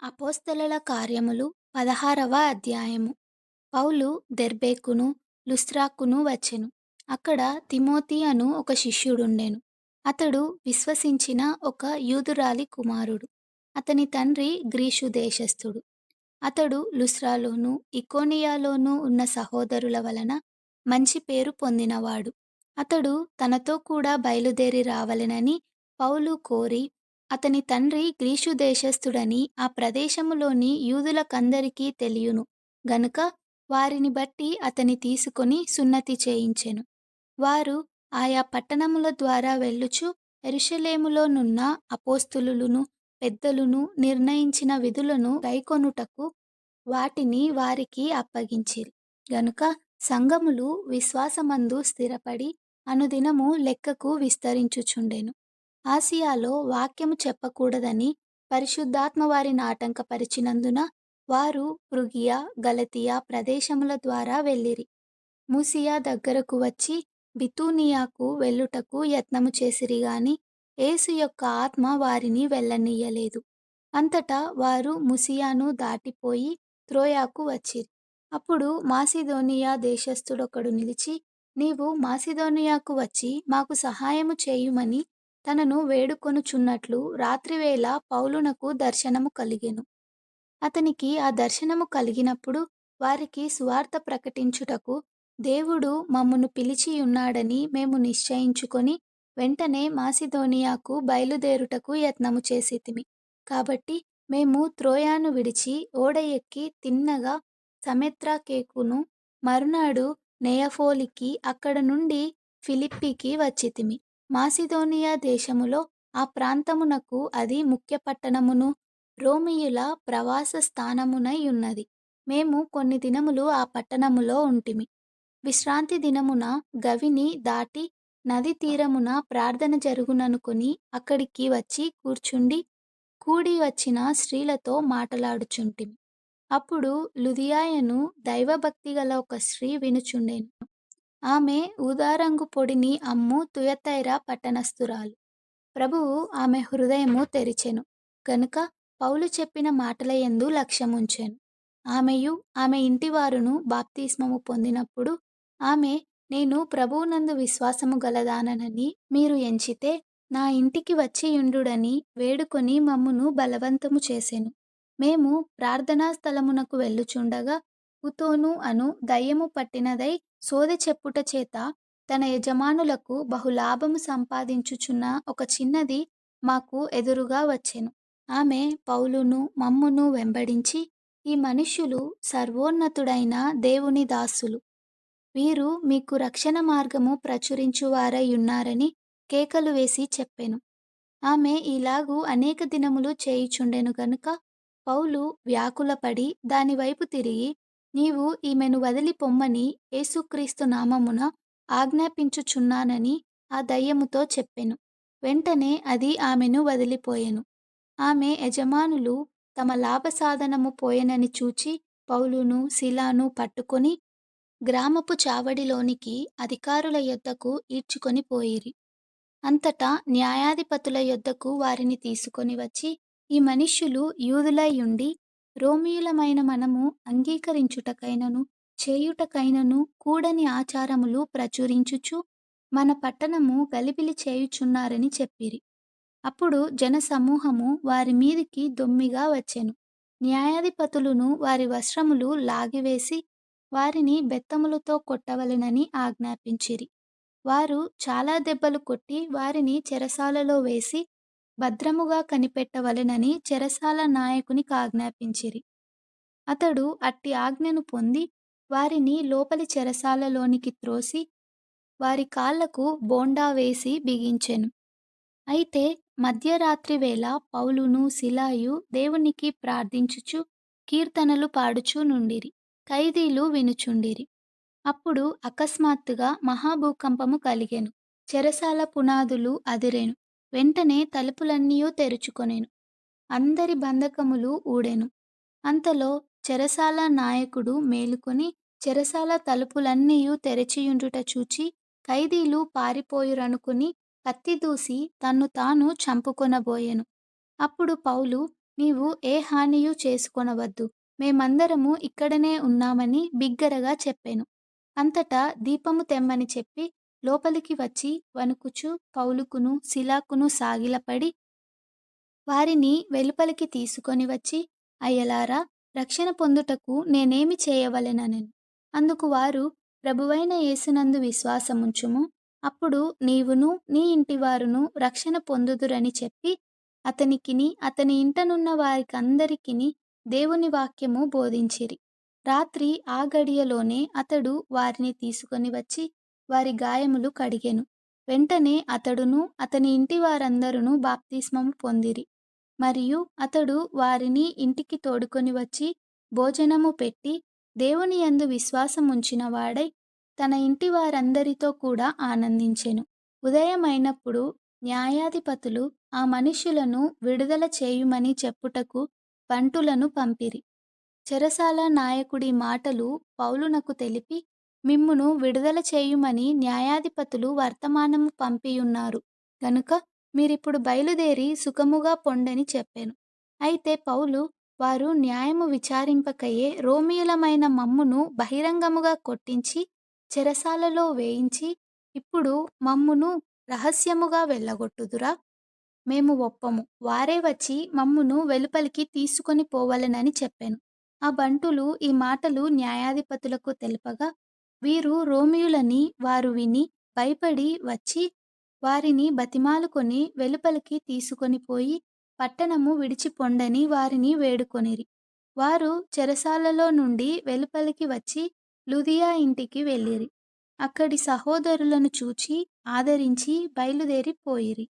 అపోస్తలుల కార్యములు 16వ అధ్యాయము. పౌలు దెర్బేకును లుస్త్రాకును వచ్చెను. అక్కడ తిమోతి అను ఒక శిష్యుడుండెను. అతడు విశ్వసించిన ఒక యూదురాలి కుమారుడు. అతని తండ్రి గ్రీసు దేశస్థుడు. అతడు లుస్త్రాలోను ఇకోనియాలోను ఉన్న సహోదరుల వలన మంచి పేరు పొందినవాడు. అతడు తనతో కూడా బయలుదేరి రావలెనని పౌలు కోరి, అతని తండ్రి గ్రీసు దేశస్థుడని ఆ ప్రదేశములోని యూదులకందరికీ తెలియును గనుక వారిని బట్టి అతని తీసుకొని సున్నతి చేయించెను. వారు ఆయా పట్టణముల ద్వారా వెళ్ళుచు యెరూషలేములోనున్న అపోస్తలులను పెద్దలును నిర్ణయించిన విధులను గైకొనుటకు వాటిని వారికి అప్పగించిరి. గనుక సంఘములు విశ్వాసమందు స్థిరపడి అనుదినము లెక్కకు విస్తరించుచుండెను. ఆసియాలో వాక్యము చెప్పకూడదని పరిశుద్ధాత్మ వారిని ఆటంకపరిచినందున వారు ఫ్రుగియ గలతీయ ప్రదేశముల ద్వారా వెళ్ళిరి. మూసియా దగ్గరకు వచ్చి బితూనియాకు వెళ్ళుటకు యత్నము చేసిరి గాని యేసు యొక్క ఆత్మ వారిని వెళ్ళనీయలేదు. అంతటా వారు ముసియాను దాటిపోయి త్రోయకు వచ్చిరి. అప్పుడు మాసిదోనియా దేశస్థుడొకడు నిలిచి, నీవు మాసిదోనియాకు వచ్చి మాకు సహాయము చేయుమని తనను వేడుకొనుచున్నట్లు రాత్రివేళ పౌలునకు దర్శనము కలిగెను. అతనికి ఆ దర్శనము కలిగినప్పుడు వారికి సువార్త ప్రకటించుటకు దేవుడు మమ్మును పిలిచియున్నాడని మేము నిశ్చయించుకొని వెంటనే మాసిదోనియాకు బయలుదేరుటకు యత్నము చేసితిమి. కాబట్టి మేము త్రోయను విడిచి ఓడ ఎక్కి తిన్నగా సమొత్రాకెకును మరునాడు నెయపొలికి అక్కడ నుండి ఫిలిప్పీకి వచ్చితిమి. మాసిదోనియా దేశములో ఆ ప్రాంతమునకు అది ముఖ్య పట్టణమును రోమీయుల ప్రవాస స్థానమునై ఉన్నది. మేము కొన్ని దినములు ఆ పట్టణములో ఉంటిమి. విశ్రాంతి దినమున గవిని దాటి నది తీరమున ప్రార్థన జరుగుననుకొని అక్కడికి వచ్చి కూర్చుండి కూడి వచ్చిన స్త్రీలతో మాటలాడుచుంటిమి. అప్పుడు లుదియయను దైవభక్తి గల ఒక స్త్రీ వినుచుండెను. ఆమె ఊదారంగు పొడిని అమ్ము తుయతైర పట్టణస్థురాలు. ప్రభువు ఆమె హృదయము తెరిచెను గనుక పౌలు చెప్పిన మాటల యందు లక్ష్యముంచెను. ఆమెయు ఆమె ఇంటివారును బాప్తిస్మము పొందినప్పుడు ఆమె, నేను ప్రభువునందు విశ్వాసము గలదానని మీరు ఎంచితే నా ఇంటికి వచ్చియుండుడని వేడుకొని మమ్మును బలవంతము చేసెను. మేము ప్రార్థనా స్థలమునకు వెళ్ళుచుండగా పుతోను అను దయ్యము పట్టినదై సోదె చెప్పుట చేత తన యజమానులకు బహులాభము సంపాదించుచున్న ఒక చిన్నది మాకు ఎదురుగా వచ్చెను. ఆమె పౌలును మమ్మును వెంబడించి, ఈ మనుష్యులు సర్వోన్నతుడైన దేవుని దాసులు, వీరు మీకు రక్షణ మార్గము ప్రచురించువారై ఉన్నారని కేకలు వేసి చెప్పెను. ఆమె ఇలాగు అనేక దినములు చేయుచుండెను గనుక పౌలు వ్యాకులపడి దానివైపు తిరిగి, నీవు ఈమెను వదిలి పొమ్మని యేసుక్రీస్తు నామమున ఆజ్ఞాపించుచున్నానని ఆ దయ్యముతో చెప్పెను. వెంటనే అది ఆమెను వదిలిపోయెను. ఆమె యజమానులు తమ లాభసాధనము పోయెనని చూచి పౌలును సీలాను పట్టుకొని గ్రామపు చావడిలోనికి అధికారుల యొద్దకు ఈడ్చుకొని పోయిరి. అంతటా న్యాయాధిపతుల యొద్దకు వారిని తీసుకొని వచ్చి, ఈ మనుష్యులు యూదులై ఉండి రోమీయులమైన మనము అంగీకరించుటకైనను చేయుటకైనను కూడని ఆచారములు ప్రచురించుచు మన పట్టణము గలిబిలి చేయుచున్నారని చెప్పిరి. అప్పుడు జనసమూహము వారి మీదికి దొమ్మిగా వచ్చెను. న్యాయాధిపతులును వారి వస్త్రములు లాగివేసి వారిని బెత్తములతో కొట్టవలెనని ఆజ్ఞాపించిరి. వారు చాలా దెబ్బలు కొట్టి వారిని చెరసాలలో వేసి భద్రముగా కనిపెట్టవలెనని చెరసాల నాయకునికాజ్ఞాపించిరి. అతడు అట్టి ఆజ్ఞను పొంది వారిని లోపలి చెరసాలలోనికి త్రోసి వారి కాళ్లకు బోండా వేసి బిగించెను. అయితే మధ్యరాత్రి వేళ పౌలును సీలాయు దేవునికి ప్రార్థించుచు కీర్తనలు పాడుచూ నుండిరి. ఖైదీలు వినుచుండిరి. అప్పుడు అకస్మాత్తుగా మహాభూకంపము కలిగెను. చెరసాల పునాదులు అదిరెను. వెంటనే తలుపులన్నీయు తెరుచుకొనెను. అందరి బంధకములు ఊడెను. అంతలో చెరసాల నాయకుడు మేలుకొని చెరసాల తలుపులన్నీయు తెరచియుండుట చూచి ఖైదీలు పారిపోయురనుకుని కత్తి దూసి తన్ను తాను చంపుకొనబోయెను. అప్పుడు పౌలు, నీవు ఏ హానియు చేసుకొనవద్దు. మేమందరము ఇక్కడనే ఉన్నామని బిగ్గరగా చెప్పెను. అంతటా దీపము తెమ్మని చెప్పి లోపలికి వచ్చి వణుకుచు పౌలుకును, సిలాకును సాగిలపడి వారిని వెలుపలికి తీసుకొని వచ్చి, అయ్యలారా, రక్షణ పొందుటకు నేనేమి చేయవలెననెను. అందుకు వారు, ప్రభువైన యేసునందు విశ్వాసముంచుము. అప్పుడు నీవును నీ ఇంటివారును రక్షణ పొందుదురని చెప్పి, అతనికిని అతని ఇంటనున్న వారికందరికిని దేవుని వాక్యము బోధించిరి. రాత్రి ఆ గడియలోనే అతడు వారిని తీసుకొని వచ్చి వారి గాయములు కడిగెను. వెంటనే అతడును అతని ఇంటి వారందరును బాప్తిస్మము పొందిరి. మరియు అతడు వారిని ఇంటికి తోడుకొని వచ్చి భోజనము పెట్టి దేవుని యందు విశ్వాసముంచిన వాడై తన ఇంటి వారందరితో కూడా ఆనందించెను. ఉదయమైనప్పుడు న్యాయాధిపతులు ఆ మనుష్యులను విడుదల చేయుమని చెప్పుటకు బంటులను పంపిరి. చెరసాల నాయకుడి మాటలు పౌలునకు తెలిపి, మిమ్మును విడుదల చేయుమని న్యాయాధిపతులు వర్తమానము పంపియున్నారు గనుక మీరిప్పుడు బయలుదేరి సుఖముగా పొండని చెప్పెను. అయితే పౌలు, వారు న్యాయము విచారింపకయే రోమీయులమైన మమ్మును బహిరంగముగా కొట్టించి చెరసాలలో వేయించి ఇప్పుడు మమ్మును రహస్యముగా వెళ్ళగొట్టుదురా? మేము ఒప్పము. వారే వచ్చి మమ్మును వెలుపలికి తీసుకొని పోవలెనని చెప్పెను. ఆ బంటులు ఈ మాటలు న్యాయాధిపతులకు తెలుపగా, వీరు రోమీయులని వారు విని భయపడి వచ్చి వారిని బతిమాలుకొని వెలుపలికి తీసుకొని పోయి పట్టణము విడిచిపొండని వారిని వేడుకొనిరి. వారు చెరసాలలో నుండి వెలుపలికి వచ్చి లుదియ ఇంటికి వెళ్ళిరి. అక్కడి సహోదరులను చూచి ఆదరించి బయలుదేరి పోయిరి.